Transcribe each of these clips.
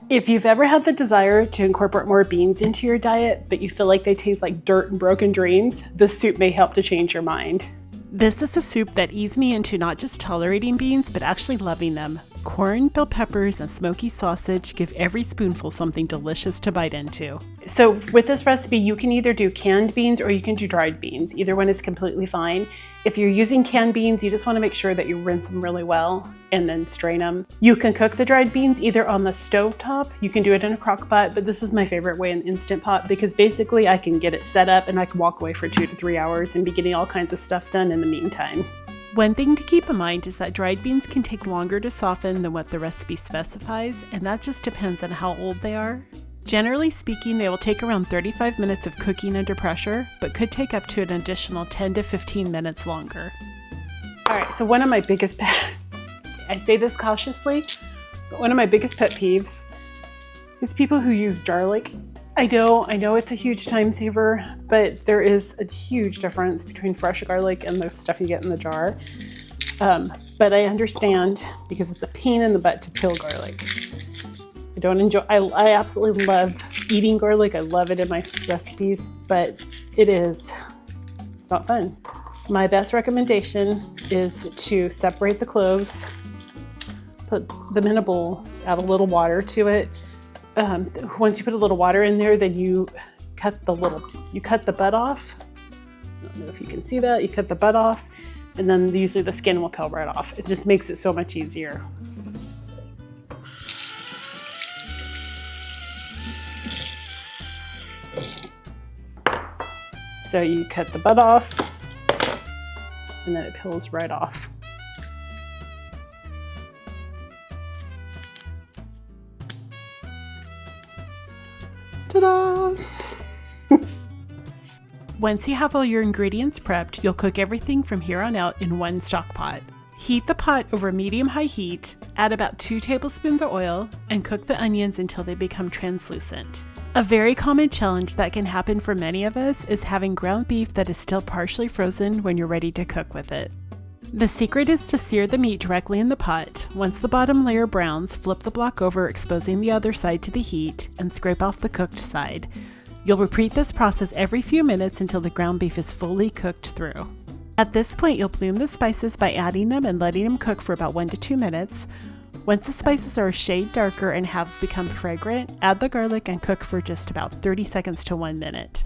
If you've ever had the desire to incorporate more beans into your diet, but you feel like they taste like dirt and broken dreams, this soup may help to change your mind. This is a soup that eased me into not just tolerating beans, but actually loving them. Corn, bell peppers, and smoky sausage give every spoonful something delicious to bite into. So with this recipe, you can either do canned beans or you can do dried beans. Either one is completely fine. If you're using canned beans, you just want to make sure that you rinse them really well and then strain them. You can cook the dried beans either on the stove top, you can do it in a crock pot, but this is my favorite way, an Instant Pot, because basically I can get it set up and I can walk away for 2 to 3 hours and be getting all kinds of stuff done in the meantime. One thing to keep in mind is that dried beans can take longer to soften than what the recipe specifies, and that just depends on how old they are. Generally speaking, they will take around 35 minutes of cooking under pressure, but could take up to an additional 10 to 15 minutes longer. All right, so one of my biggest I say this cautiously, but one of my biggest pet peeves is people who use garlic. I know it's a huge time saver, but there is a huge difference between fresh garlic and the stuff you get in the jar. But I understand because it's a pain in the butt to peel garlic. I absolutely love eating garlic. I love it in my recipes, but it's not fun. My best recommendation is to separate the cloves, put them in a bowl, add a little water to it. Once you put a little water in there, then you cut the butt off. I don't know if you can see that. You cut the butt off, and then usually the skin will peel right off. It just makes it so much easier. So you cut the butt off, and then it peels right off. Ta-da! Once you have all your ingredients prepped, you'll cook everything from here on out in one stock pot. Heat the pot over medium-high heat, add about 2 tablespoons of oil, and cook the onions until they become translucent. A very common challenge that can happen for many of us is having ground beef that is still partially frozen when you're ready to cook with it. The secret is to sear the meat directly in the pot. Once the bottom layer browns, flip the block over, exposing the other side to the heat, and scrape off the cooked side. You'll repeat this process every few minutes until the ground beef is fully cooked through. At this point, you'll bloom the spices by adding them and letting them cook for about 1 to 2 minutes. Once the spices are a shade darker and have become fragrant, add the garlic and cook for just about 30 seconds to 1 minute.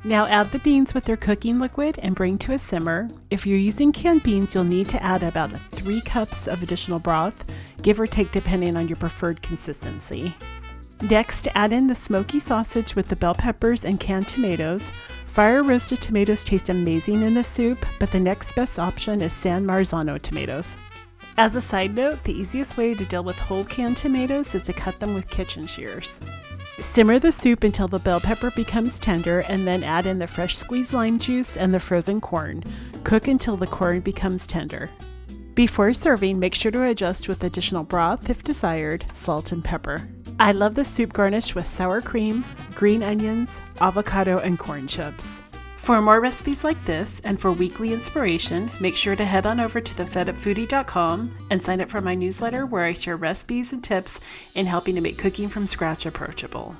Now add the beans with their cooking liquid and bring to a simmer. If you're using canned beans, you'll need to add about 3 cups of additional broth, give or take depending on your preferred consistency. Next, add in the smoky sausage with the bell peppers and canned tomatoes. Fire roasted tomatoes taste amazing in this soup, but the next best option is San Marzano tomatoes. As a side note, the easiest way to deal with whole canned tomatoes is to cut them with kitchen shears. Simmer the soup until the bell pepper becomes tender and then add in the fresh squeezed lime juice and the frozen corn. Cook until the corn becomes tender. Before serving, make sure to adjust with additional broth if desired, salt and pepper. I love this soup garnished with sour cream, green onions, avocado, and corn chips. For more recipes like this and for weekly inspiration, make sure to head on over to thefedupfoodie.com and sign up for my newsletter where I share recipes and tips in helping to make cooking from scratch approachable.